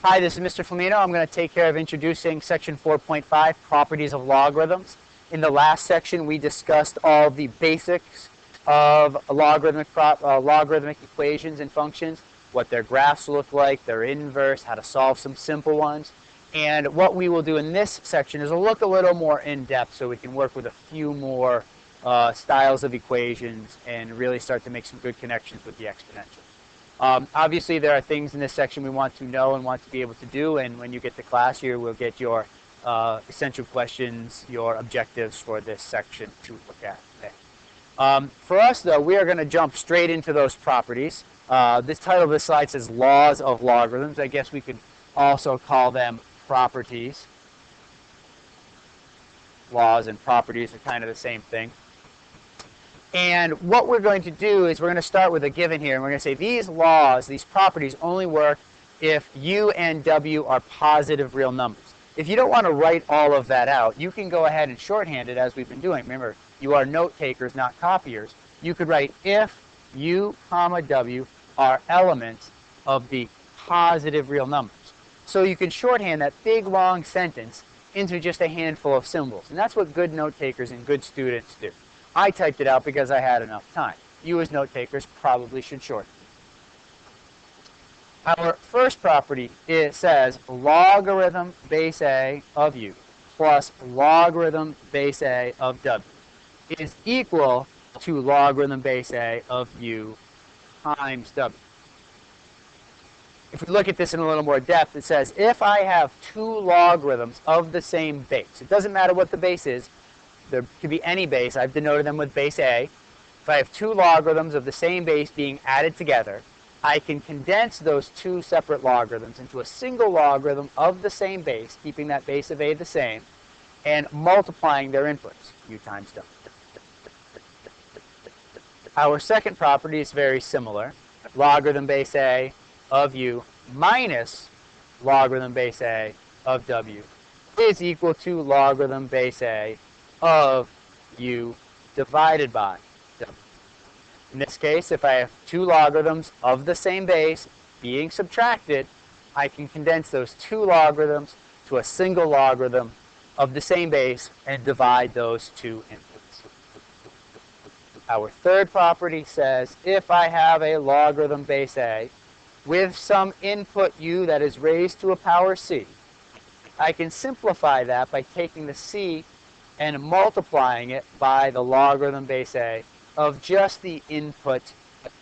Hi, this is Mr. Flamino. I'm going to take care of introducing section 4.5, properties of logarithms. In the last section, we discussed all the basics of logarithmic equations and functions, what their graphs look like, their inverse, how to solve some simple ones. And what we will do in this section is look a little more in depth so we can work with a few more styles of equations and really start to make some good connections with the exponential. Obviously, there are things in this section we want to know and want to be able to do, and when you get to class here, we'll get your essential questions, your objectives for this section to look at today. For us, though, we are going to jump straight into those properties. This title of this slide says Laws of Logarithms. I guess we could also call them properties. Laws and properties are kind of the same thing. And what we're going to do is we're going to start with a given here, and we're going to say these laws, these properties, only work if u and w are positive real numbers. If you don't want to write all of that out, you can go ahead and shorthand it as we've been doing. Remember, you are note takers, not copiers. You could write if u, comma, w are elements of the positive real numbers. So you can shorthand that big, long sentence into just a handful of symbols. And that's what good note takers and good students do. I typed it out because I had enough time. You as note takers probably should shorten. Our first property, it says logarithm base a of u plus logarithm base a of w is equal to logarithm base a of u times w. If we look at this in a little more depth, it says if I have two logarithms of the same base, it doesn't matter what the base is, there could be any base. I've denoted them with base A. If I have two logarithms of the same base being added together, I can condense those two separate logarithms into a single logarithm of the same base, keeping that base of A the same, and multiplying their inputs, u times w. Our second property is very similar. Logarithm base A of u minus logarithm base A of w is equal to logarithm base A of u divided by w. In this case, if I have two logarithms of the same base being subtracted, I can condense those two logarithms to a single logarithm of the same base and divide those two inputs. Our third property says if I have a logarithm base A with some input u that is raised to a power c, I can simplify that by taking the c and multiplying it by the logarithm base A of just the input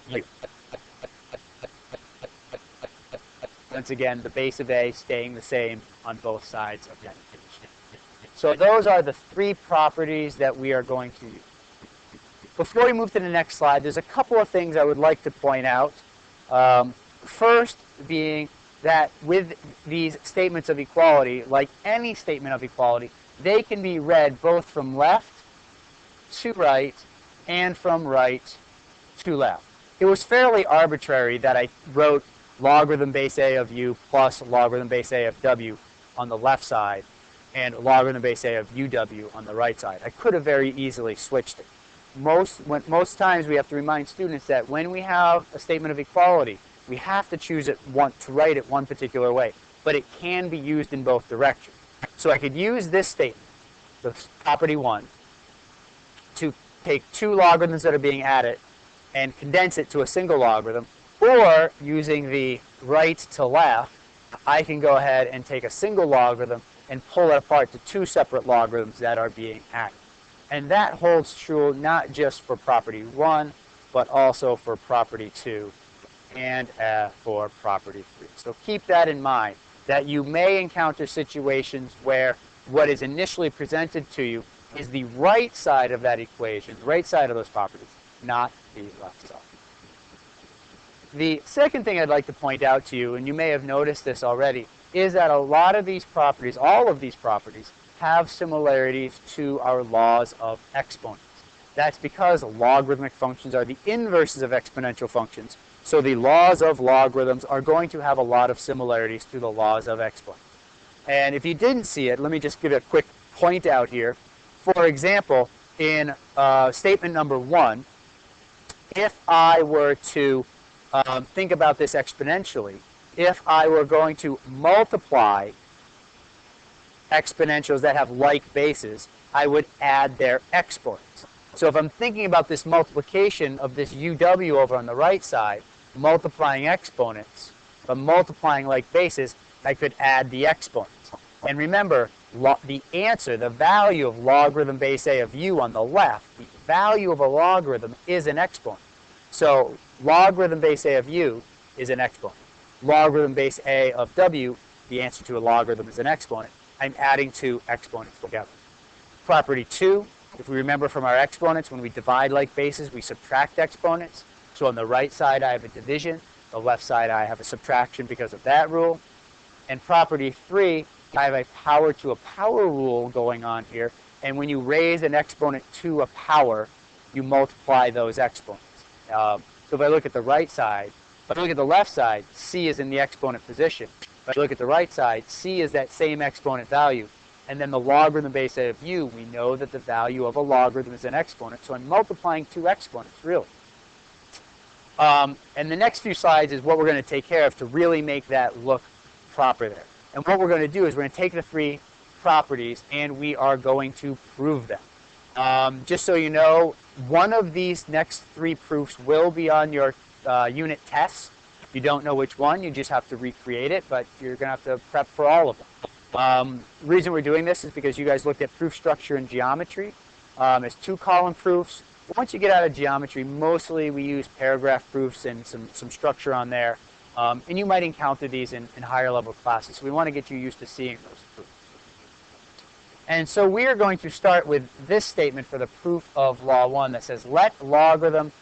u. Once again, the base of A staying the same on both sides of that equation. So those are the three properties that we are going to use. Before we move to the next slide, there's a couple of things I would like to point out. First being that with these statements of equality, like any statement of equality, they can be read both from left to right and from right to left. It was fairly arbitrary that I wrote logarithm base A of u plus logarithm base A of w on the left side and logarithm base A of uw on the right side. I could have very easily switched it. Most times we have to remind students that when we have a statement of equality, we have to choose it to write it one particular way, but it can be used in both directions. So I could use this statement, the property 1, to take two logarithms that are being added and condense it to a single logarithm, or using the right to left, I can go ahead and take a single logarithm and pull it apart to two separate logarithms that are being added. And that holds true not just for property 1, but also for property 2 and for property 3. So keep that in mind, that you may encounter situations where what is initially presented to you is the right side of that equation, the right side of those properties, not the left side. The second thing I'd like to point out to you, and you may have noticed this already, is that a lot of these properties, all of these properties, have similarities to our laws of exponents. That's because logarithmic functions are the inverses of exponential functions. So the laws of logarithms are going to have a lot of similarities to the laws of exponents. And if you didn't see it, let me just give a quick point out here. For example, in statement number 1, if I were to think about this exponentially, if I were going to multiply exponentials that have like bases, I would add their exponents. So if I'm thinking about this multiplication of this UW over on the right side, multiplying exponents, but multiplying like bases, I could add the exponents. And remember, the answer, the value of logarithm base A of u on the left, the value of a logarithm is an exponent. So logarithm base A of u is an exponent. Logarithm base A of w, the answer to a logarithm is an exponent. I'm adding two exponents together. Property 2, if we remember from our exponents, when we divide like bases, we subtract exponents. So on the right side, I have a division. The left side, I have a subtraction because of that rule. And property 3, I have a power to a power rule going on here. And when you raise an exponent to a power, you multiply those exponents. So if I look at the right side, if I look at the left side, c is in the exponent position. If I look at the right side, c is that same exponent value. And then the logarithm base A of u, we know that the value of a logarithm is an exponent. So I'm multiplying two exponents, really. And the next few slides is what we're going to take care of to really make that look proper there. And what we're going to do is we're going to take the three properties and we are going to prove them. Just so you know, one of these next three proofs will be on your unit tests. If you don't know which one, you just have to recreate it, but you're going to have to prep for all of them. The reason we're doing this is because you guys looked at proof structure and geometry. It's two-column proofs. Once you get out of geometry, mostly we use paragraph proofs and some structure on there. And you might encounter these in higher level classes. So we want to get you used to seeing those proofs. And so we are going to start with this statement for the proof of law 1 that says, let logarithm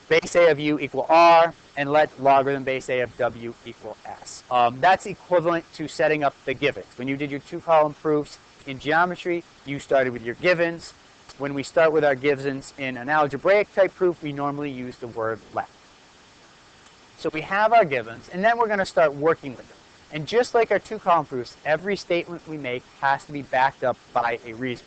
base A of u equal r, and let logarithm base A of w equal s. That's equivalent to setting up the givens. When you did your two-column proofs in geometry, you started with your givens. When we start with our givens in an algebraic type proof, we normally use the word let. So we have our givens, and then we're going to start working with them. And just like our two-column proofs, every statement we make has to be backed up by a reason.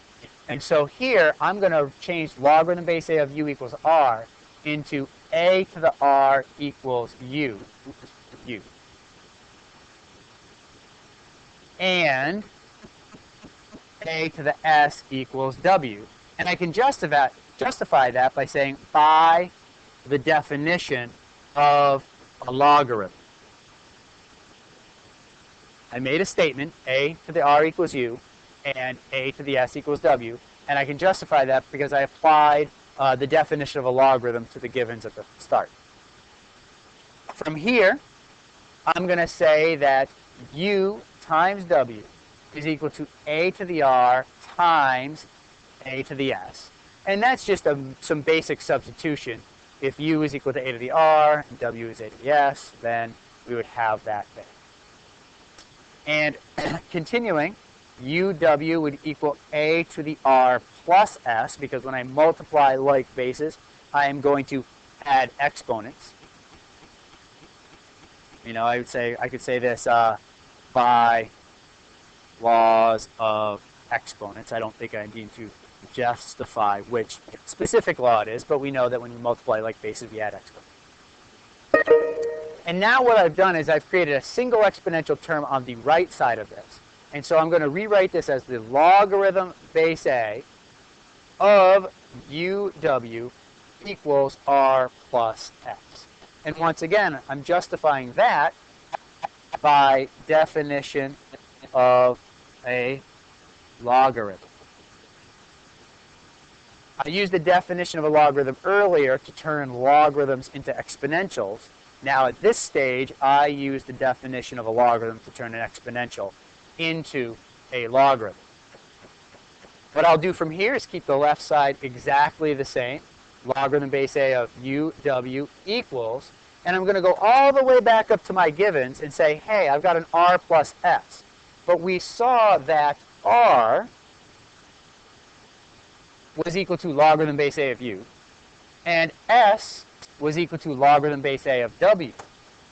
And so here, I'm going to change logarithm base A of u equals r into a to the r equals u, and a to the s equals w. And I can justify that by saying by the definition of a logarithm. I made a statement, a to the r equals u, and a to the s equals w, and I can justify that because I applied the definition of a logarithm to the givens at the start. From here, I'm going to say that u times w is equal to a to the r times a to the s. And that's just some basic substitution. If u is equal to a to the r and w is a to the s, then we would have that there. And continuing, uw would equal a to the r plus s, because when I multiply like bases, I am going to add exponents. You know, I could say this by laws of exponents. I don't think I need to justify which specific law it is, but we know that when we multiply like bases, we add exponents. And now what I've done is I've created a single exponential term on the right side of this. And so I'm going to rewrite this as the logarithm base A of uw equals r plus x. And once again, I'm justifying that by definition of a logarithm. I used the definition of a logarithm earlier to turn logarithms into exponentials. Now at this stage, I use the definition of a logarithm to turn an exponential into a logarithm. What I'll do from here is keep the left side exactly the same. Logarithm base A of uw equals, and I'm going to go all the way back up to my givens and say, hey, I've got an r plus s. But we saw that r was equal to logarithm base A of u, and s was equal to logarithm base A of w.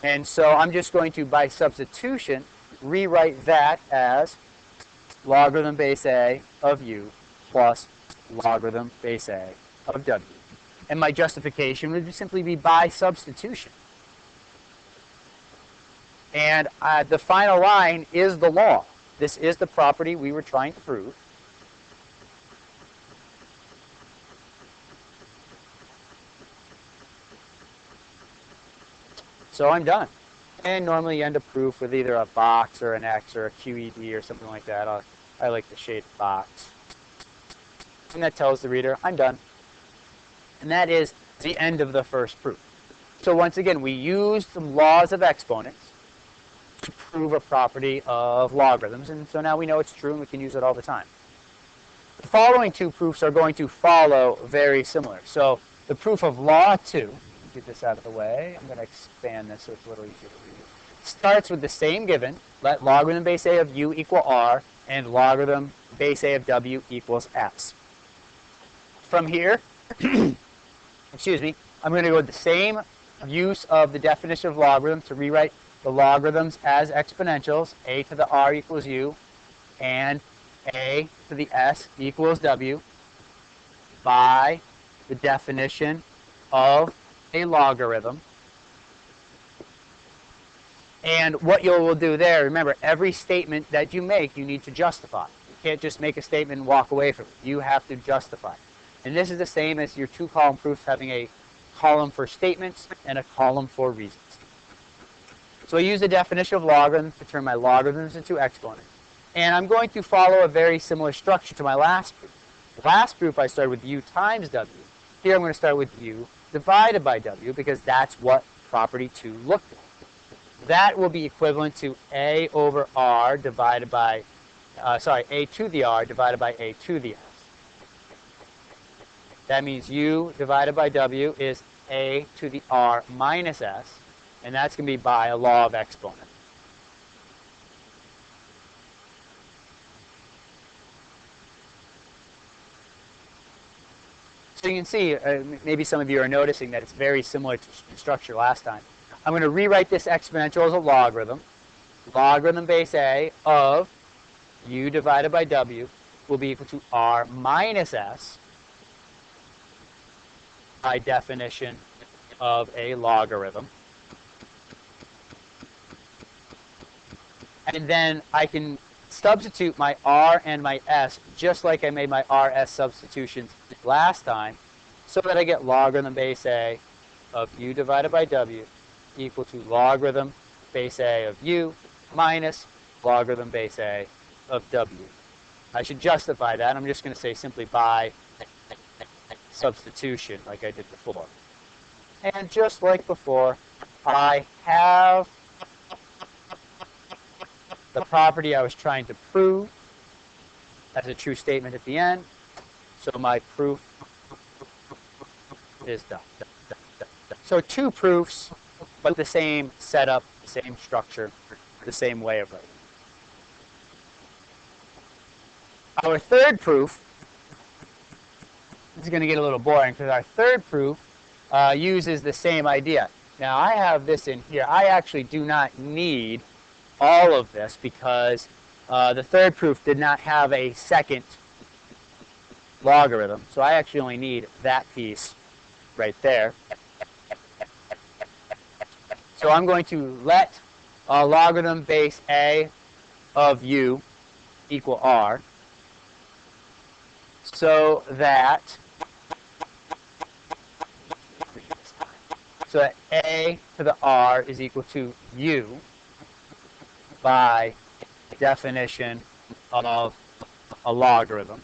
And so I'm just going to, by substitution, rewrite that as logarithm base A of u plus logarithm base A of w. And my justification would simply be by substitution. And the final line is the law. This is the property we were trying to prove. So I'm done. And normally you end a proof with either a box or an X or a QED or something like that. I like the shaded box. And that tells the reader, I'm done. And that is the end of the first proof. So once again, we used the laws of exponents to prove a property of logarithms. And so now we know it's true and we can use it all the time. The following two proofs are going to follow very similar. So the proof of law 2, get this out of the way. I'm going to expand this so it's a little easier to read. Starts with the same given. Let logarithm base A of u equal r and logarithm base A of w equals s. From here, excuse me, I'm going to go with the same use of the definition of logarithm to rewrite the logarithms as exponentials. A to the r equals u and a to the s equals w by the definition of a logarithm. And what you will do there, remember, every statement that you make, you need to justify. You can't just make a statement and walk away from it. You have to justify. And this is the same as your two-column proofs having a column for statements and a column for reasons. So I use the definition of logarithms to turn my logarithms into exponents. And I'm going to follow a very similar structure to my last proof. The last proof I started with u times w. Here I'm going to start with u divided by w because that's what property 2 looked like. That will be equivalent to a over r divided by, a to the r divided by a to the s. That means u divided by w is a to the r minus s, and that's going to be by a law of exponent. So you can see, maybe some of you are noticing that it's very similar to the structure last time. I'm going to rewrite this exponential as a logarithm. Logarithm base a of u divided by w will be equal to r minus s by definition of a logarithm. And then I can substitute my r and my s just like I made my r-s substitutions last time so that I get logarithm base a of u divided by w equal to logarithm base a of u minus logarithm base a of w. I should justify that. I'm just going to say simply by substitution like I did before. And just like before, I have the property I was trying to prove as a true statement at the end. So my proof is done. So two proofs, but the same setup, the same structure, the same way of writing. Our third proof, this is going to get a little boring because our third proof uses the same idea. Now I have this in here. I actually do not need all of this because the third proof did not have a second logarithm. So I actually only need that piece right there. So I'm going to let logarithm base a of u equal r so that a to the r is equal to u by definition of a logarithm.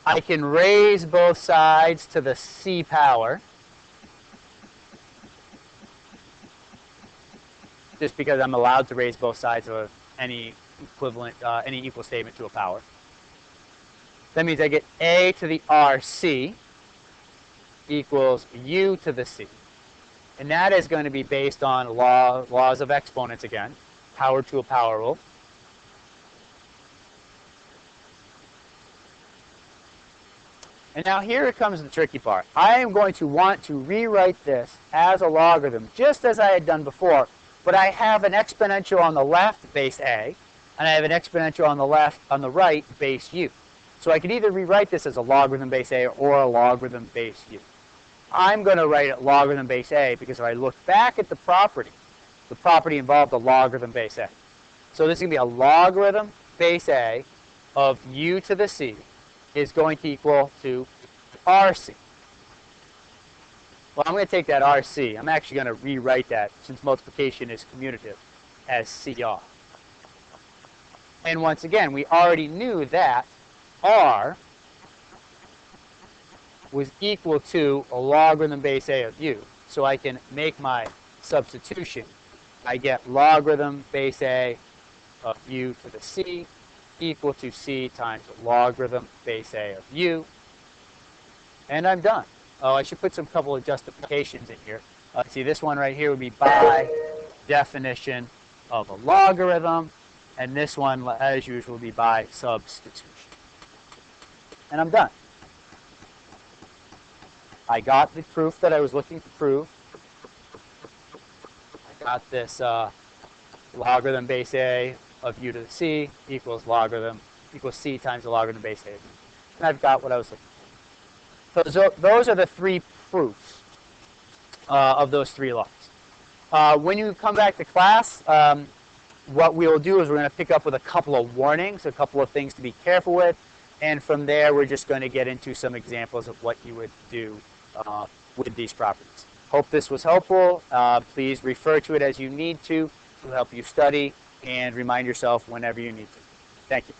I can raise both sides to the c power just because I'm allowed to raise both sides of any equivalent, any equal statement to a power. That means I get a to the rc equals u to the c. And that is going to be based on laws of exponents again, power to a power rule. And now here comes the tricky part. I am going to want to rewrite this as a logarithm, just as I had done before, but I have an exponential on the left, base a, and I have an exponential on the right, base u. So I could either rewrite this as a logarithm base a or a logarithm base u. I'm going to write it logarithm base a because if I look back at the property involved a logarithm base a. So this is going to be a logarithm base a of u to the c is going to equal to rc. Well, I'm going to take that rc. I'm actually going to rewrite that, since multiplication is commutative, as cr. And once again, we already knew that r was equal to a logarithm base a of u. So I can make my substitution. I get logarithm base a of u to the c equal to c times logarithm base a of u. And I'm done. Oh, I should put some couple of justifications in here. See, this one right here would be by definition of a logarithm. And this one, as usual, will be by substitution. And I'm done. I got the proof that I was looking to prove. I got this logarithm base a of u to the c equals c times the logarithm base a. And I've got what I was looking for. So those are the three proofs of those three laws. When you come back to class, what we'll do is we're going to pick up with a couple of warnings, a couple of things to be careful with. And from there, we're just going to get into some examples of what you would do with these properties. Hope this was helpful. Please refer to it as you need to help you study, and remind yourself whenever you need to. Thank you.